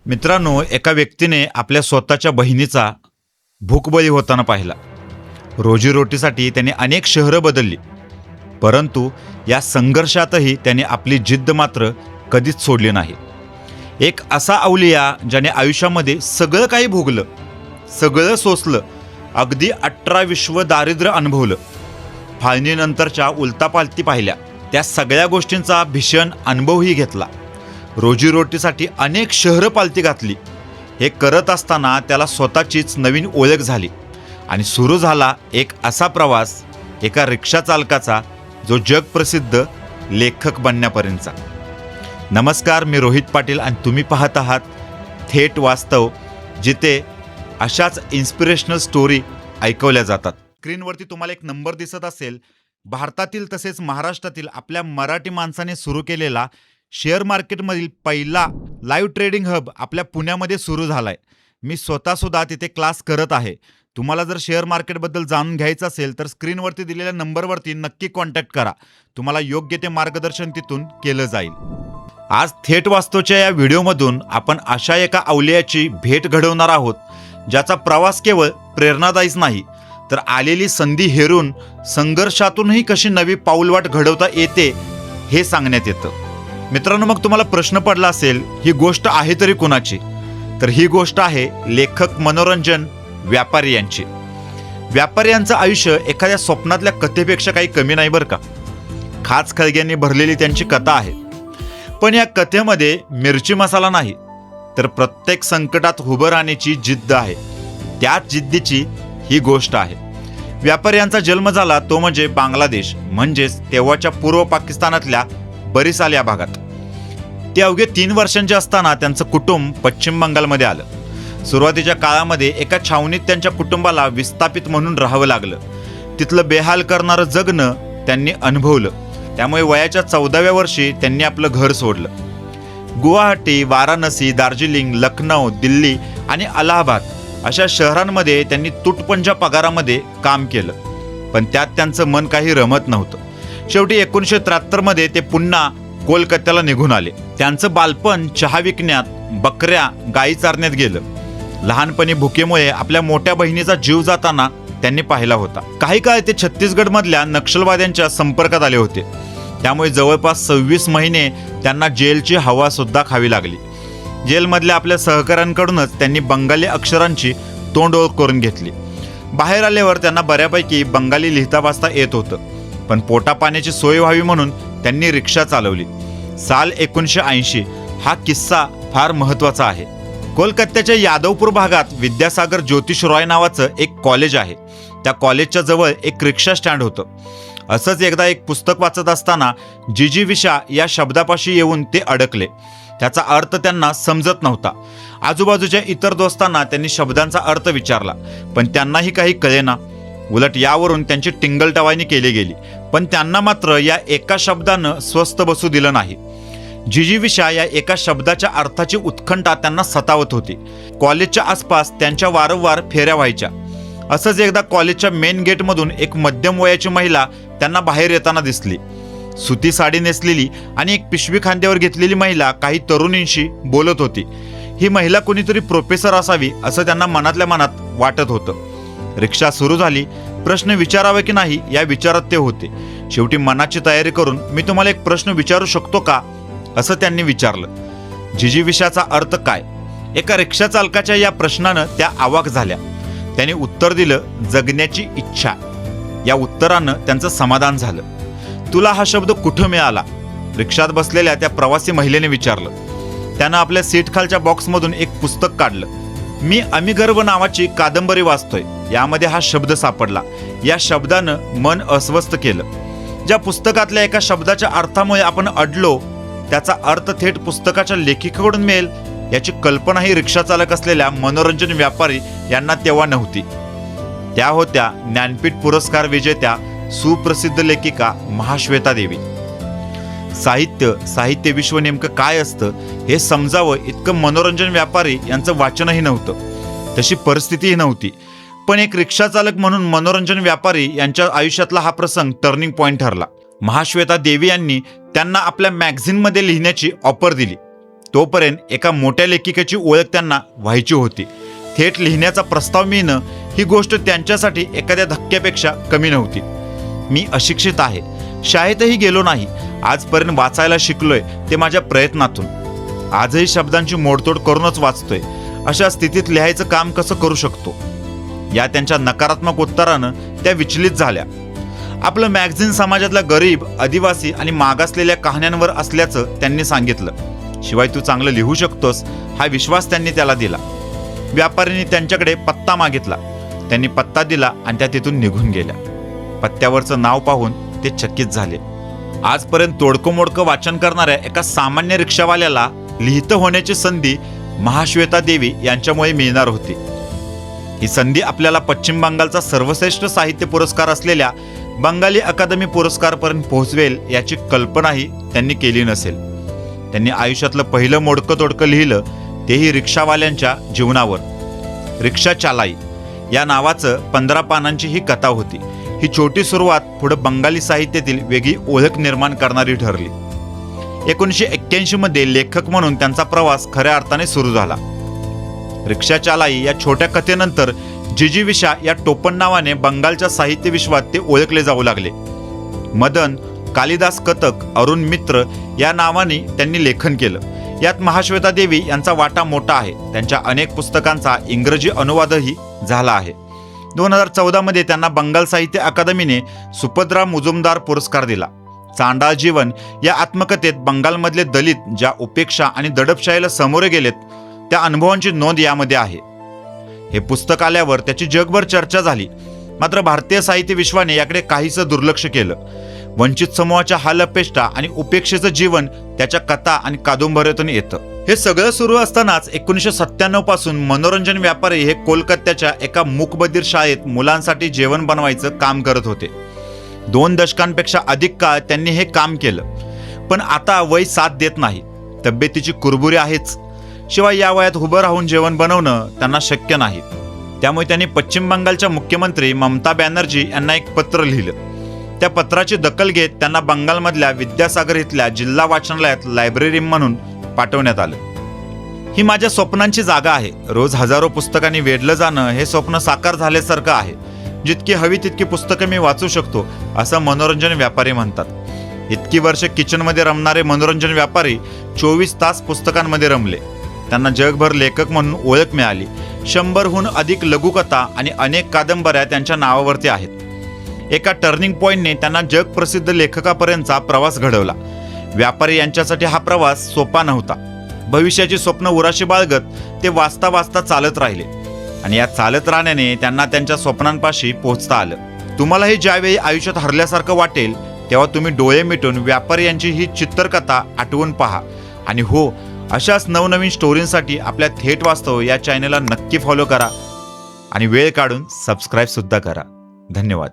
मित्रांनो, एका व्यक्तीने आपल्या स्वतःच्या बहिणीचा भूकबळी होताना पाहिला. रोजीरोटीसाठी त्याने अनेक शहरं बदलली, परंतु या संघर्षातही त्याने आपली जिद्द मात्र कधीच सोडली नाही. एक असा अवलिया ज्याने आयुष्यामध्ये सगळं काही भोगलं, सगळं सोसलं, अगदी 18 विश्व दारिद्र्य अनुभवलं, फाळणीनंतरच्या उलतापालती पाहिल्या, त्या सगळ्या गोष्टींचा भीषण अनुभवही घेतला, रोजीरोटीसाठी अनेक शहरं पालती घातली. हे करत असताना त्याला स्वतःचीच नवीन ओळख झाली आणि सुरू झाला एक असा प्रवास एका रिक्षा चालकाचा, जो जगप्रसिद्ध लेखक बनण्यापर्यंतचा. नमस्कार, मी रोहित पाटील आणि तुम्ही पाहत आहात थेट वास्तव, जिथे अशाच इन्स्पिरेशनल स्टोरी ऐकवल्या जातात. स्क्रीनवरती तुम्हाला एक नंबर दिसत असेल. भारतातील तसेच महाराष्ट्रातील आपल्या मराठी माणसाने सुरू केलेला शेअर मार्केटमधील पहिला लाईव्ह ट्रेडिंग हब आपल्या पुण्यामध्ये सुरू झाला आहे. मी स्वतःसुद्धा तिथे क्लास करत आहे. तुम्हाला जर शेअर मार्केटबद्दल जाणून घ्यायचं असेल तर स्क्रीनवरती दिलेल्या नंबरवरती नक्की कॉन्टॅक्ट करा. तुम्हाला योग्य ते मार्गदर्शन तिथून केलं जाईल. आज थेट वास्तवच्या या व्हिडिओमधून आपण अशा एका अवलियाची भेट घडवणार आहोत, ज्याचा प्रवास केवळ प्रेरणादायीच नाही, तर आलेली संधी हेरून संघर्षातूनही कशी नवी पाऊलवाट घडवता येते हे सांगण्यात येतं. मित्रांनो, मग तुम्हाला प्रश्न पडला असेल, ही गोष्ट आहे तरी कुणाची? तर ही गोष्ट आहे लेखक मनोरंजन व्यापारी यांची. व्यापारी यांचं आयुष्य एखाद्या स्वप्नातल्या कथेपेक्षा काही कमी नाही बरं का. खाच खळग्यांनी भरलेली त्यांची कथा आहे. पण या कथेमध्ये मिरची मसाला नाही, तर प्रत्येक संकटात उभं राहण्याची जिद्द आहे. त्याच जिद्दीची ही गोष्ट आहे. व्यापारी यांचा जन्म झाला तो म्हणजे बांगलादेश, म्हणजेच तेव्हाच्या पूर्व पाकिस्तानातल्या बरिसाल या भागात. ते अवघे 3 वर्षांचे असताना त्यांचं कुटुंब पश्चिम बंगालमध्ये आलं. सुरुवातीच्या काळामध्ये एका छावणीत त्यांच्या कुटुंबाला विस्थापित म्हणून राहावं लागलं. तिथलं बेहाल करणारं जगणं त्यांनी अनुभवलं. त्यामुळे वयाच्या 14व्या वर्षी त्यांनी आपलं घर सोडलं. गुवाहाटी, वाराणसी, दार्जिलिंग, लखनौ, दिल्ली आणि अलाहाबाद अशा शहरांमध्ये त्यांनी तुटपुंज्या पगारामध्ये काम केलं. पण त्यात त्यांचं मन काही रमत नव्हतं. शेवटी 1973 मध्ये ते पुन्हा कोलकात्याला निघून आले. त्यांचं बालपण चहा विकण्यात, बकऱ्या, गायी चारण्यात गेलं. लहानपणी भुकेमुळे आपल्या मोठ्या बहिणीचा जीव जाताना त्यांनी पाहिला होता. काही काळ ते छत्तीसगडमधल्या नक्षलवाद्यांच्या संपर्कात आले होते. त्यामुळे जवळपास 26 महिने त्यांना जेलची हवा सुद्धा खावी लागली. जेलमधल्या आपल्या सहकाऱ्यांकडूनच त्यांनी बंगाली अक्षरांची तोंडओळख करून घेतली. बाहेर आल्यावर त्यांना बऱ्यापैकी बंगाली लिहिता वाचता येत होतं. पण पोटा पाण्याची सोय व्हावी म्हणून त्यांनी रिक्षा चालवली. साल 1980 हा किस्सा फार महत्त्वाचा आहे. कोलकात्याच्या यादवपूर भागात विद्यासागर ज्योतिष रॉय नावाचं एक कॉलेज आहे. त्या कॉलेजच्या जवळ एक रिक्षा स्टँड होतं. असंच एकदा एक पुस्तक वाचत असताना जिजीविषा या शब्दापाशी येऊन ते अडकले. त्याचा अर्थ त्यांना समजत नव्हता. आजूबाजूच्या इतर दोस्तांना त्यांनी शब्दांचा अर्थ विचारला, पण त्यांनाही काही कळेना. उलट यावरून त्यांची टिंगलटवाणी केली गेली. पण त्यांना मात्र या एका शब्दानं स्वस्थ बसू दिलं नाही. जिजीविषा या एका शब्दाच्या अर्थाची उत्कंठा त्यांना सतावत होती. कॉलेजच्या आसपास त्यांच्या वारंवार फेऱ्या व्हायच्या. असंच एकदा कॉलेजच्या मेन गेटमधून एक मध्यम वयाची महिला त्यांना बाहेर येताना दिसली. सुती साडी नेसलेली आणि एक पिशवी खांद्यावर घेतलेली महिला काही तरुणींशी बोलत होती. ही महिला कोणीतरी प्रोफेसर असावी असं त्यांना मनातल्या मनात वाटत होतं. रिक्षा सुरू झाली. प्रश्न विचारावे की नाही या विचारात ते होते. शेवटी मनाची तयारी करून, मी तुम्हाला एक प्रश्न विचारू शकतो का, असं त्यांनी विचारलं. जिजीविषाचा अर्थ काय? एका रिक्षा चालकाच्या या प्रश्नानं त्या अवाक झाल्या. त्यांनी उत्तर दिलं, जगण्याची इच्छा. या उत्तरानं त्यांचं समाधान झालं. तुला हा शब्द कुठं मिळाला? रिक्षात बसलेल्या त्या प्रवासी महिलेने विचारलं. त्यानं आपल्या सीट खालच्या बॉक्समधून एक पुस्तक काढलं. मी अमिगर्भ नावाची कादंबरी वाचतोय, यामध्ये हा शब्द सापडला. या शब्दानं मन अस्वस्थ केलं. ज्या पुस्तकातल्या एका शब्दाच्या अर्थामुळे आपण अडलो, त्याचा अर्थ थेट पुस्तकाच्या लेखिकेकडून मिळेल याची कल्पनाही रिक्षा चालक असलेल्या मनोरंजन व्यापारी यांना तेव्हा नव्हती. त्या होत्या ज्ञानपीठ पुरस्कार विजेत्या सुप्रसिद्ध लेखिका महाश्वेता देवी. साहित्य विश्व नेमकं काय असतं हे समजावं इतकं मनोरंजन व्यापारी यांचं वाचनही नव्हतं. तशी परिस्थितीही नव्हती. पण एक रिक्षा चालक म्हणून मनोरंजन व्यापारी यांच्या आयुष्यातला हा प्रसंग टर्निंग पॉइंट ठरला. महाश्वेता देवी यांनी त्यांना आपल्या मॅगझिनमध्ये लिहिण्याची ऑफर दिली. तोपर्यंत एका मोठ्या लेखिकेची ओळख त्यांना व्हायची होती. थेट लिहिण्याचा प्रस्ताव मिळणं ही गोष्ट त्यांच्यासाठी एखाद्या धक्क्यापेक्षा कमी नव्हती. मी अशिक्षित आहे, शाळेतही गेलो नाही, आजपर्यंत वाचायला शिकलोय ते माझ्या प्रयत्नातून. आजही शब्दांची मोडतोड करूनच वाचतोय. अशा स्थितीत लिहायचं काम कसं करू शकतो? या त्यांच्या नकारात्मक उत्तरानं त्या विचलित झाल्या. आपलं मॅगझिन समाजातल्या गरीब, आदिवासी आणि मागासलेल्या कहाण्यांवर असल्याचं त्यांनी सांगितलं. शिवाय तू चांगलं लिहू शकतोस हा विश्वास त्यांनी त्याला दिला. व्यापाऱ्यांनी त्यांच्याकडे पत्ता मागितला. त्यांनी पत्ता दिला आणि त्या तिथून निघून गेल्या. पत्त्यावरचं नाव पाहून ते चकित झाले. आजपर्यंत तोडकं मोडकं वाचन करणाऱ्या एका सामान्य रिक्षावाल्याला लिहितं होण्याची संधी महाश्वेता देवी यांच्यामुळे मिळणार होती. ही संधी आपल्याला पश्चिम बंगालचा सर्वश्रेष्ठ साहित्य पुरस्कार असलेल्या बंगाली अकादमी पुरस्कारपर्यंत पोहोचवेल याची कल्पनाही त्यांनी केली नसेल. त्यांनी आयुष्यातलं पहिलं मोडकं तोडकं लिहिलं, तेही रिक्षावाल्यांच्या जीवनावर. रिक्षा चालाई या नावाचं 15 पानांची ही कथा होती. ही छोटी सुरुवात पुढं बंगाली साहित्यातील वेगळी ओळख निर्माण करणारी ठरली. 1981 मध्ये लेखक म्हणून त्यांचा प्रवास खऱ्या अर्थाने सुरू झाला. रिक्षा चालाई या छोट्या कथेनंतर जिजीविषा या टोपण नावाने बंगालच्या साहित्य विश्वात ते ओळखले जाऊ लागले. मदन, कालिदास कथक, अरुण मित्र या नावाने त्यांनी लेखन केलं. यात महाश्वेता देवी यांचा वाटा मोठा आहे. त्यांच्या अनेक पुस्तकांचा इंग्रजी अनुवादही झाला आहे. 2014 मध्ये त्यांना बंगाल साहित्य अकादमीने सुभद्रा मुजुमदार पुरस्कार दिला. चांडाळ जीवन या आत्मकथेत बंगालमधले दलित ज्या उपेक्षा आणि दडपशाहीला सामोरे गेलेत त्या अनुभवांची नोंद यामध्ये आहे. हे पुस्तक आल्यावर त्याची जगभर चर्चा झाली. मात्र भारतीय साहित्य विश्वाने याकडे काहीसं दुर्लक्ष केलं. वंचित समूहाच्या हालअपेष्टा आणि उपेक्षेचं जीवन त्याच्या कथा आणि कादंबऱ्यातून येतं. हे सगळं सुरू असतानाच 1997 पासून मनोरंजन व्यापारी हे कोलकात्याच्या एका मूकबधीर शाळेत मुलांसाठी जेवण बनवायचं काम करत होते. 2 दशकांपेक्षा अधिक काळ त्यांनी हे काम केलं. पण आता वय साथ देत नाही, तब्येतीची कुरबुरी आहेच. शिवाय या वयात उभं राहून जेवण बनवणं त्यांना शक्य नाही. त्यामुळे त्यांनी पश्चिम बंगालच्या मुख्यमंत्री ममता बॅनर्जी यांना एक पत्र लिहिलं. त्या पत्राची दखल घेत त्यांना बंगालमधल्या विद्यासागर इथल्या जिल्हा वाचनालयात लायब्ररी म्हणून पाठवण्यात आलं. ही माझ्या स्वप्नांची जागा आहे. रोज हजारो पुस्तकांनी वेढलं जाणं हे स्वप्न साकार झाल्यासारखं आहे. जितकी हवी तितकी पुस्तकं मी वाचू शकतो असं मनोरंजन व्यापारी म्हणतात. इतकी वर्ष किचनमध्ये रमणारे मनोरंजन व्यापारी 24 तास पुस्तकांमध्ये रमले. त्यांना जगभर लेखक म्हणून ओळख मिळाली. 100हून अधिक लघुकथा आणि अनेक कादंबऱ्या त्यांच्या नावावरती आहेत. एका टर्निंग पॉइंटने त्यांना जगप्रसिद्ध लेखकापर्यंतचा प्रवास घडवला. व्यापारी यांच्यासाठी हा प्रवास सोपा नव्हता. भविष्याची स्वप्न उराशी बाळगत ते वाचता वाचता चालत राहिले आणि या चालत राहण्याने त्यांना त्यांच्या स्वप्नांपाशी पोहोचता आलं. तुम्हालाही ज्यावेळी आयुष्यात हरल्यासारखं वाटेल तेव्हा तुम्ही डोळे मिटून व्यापारी यांची ही चित्रकथा आठवून पहा. आणि हो, अशाच नवनवीन स्टोरींसाठी आपल्या थेट वास्तव या चॅनलला नक्की फॉलो करा आणि वेळ काढून सबस्क्राईब सुद्धा करा. धन्यवाद.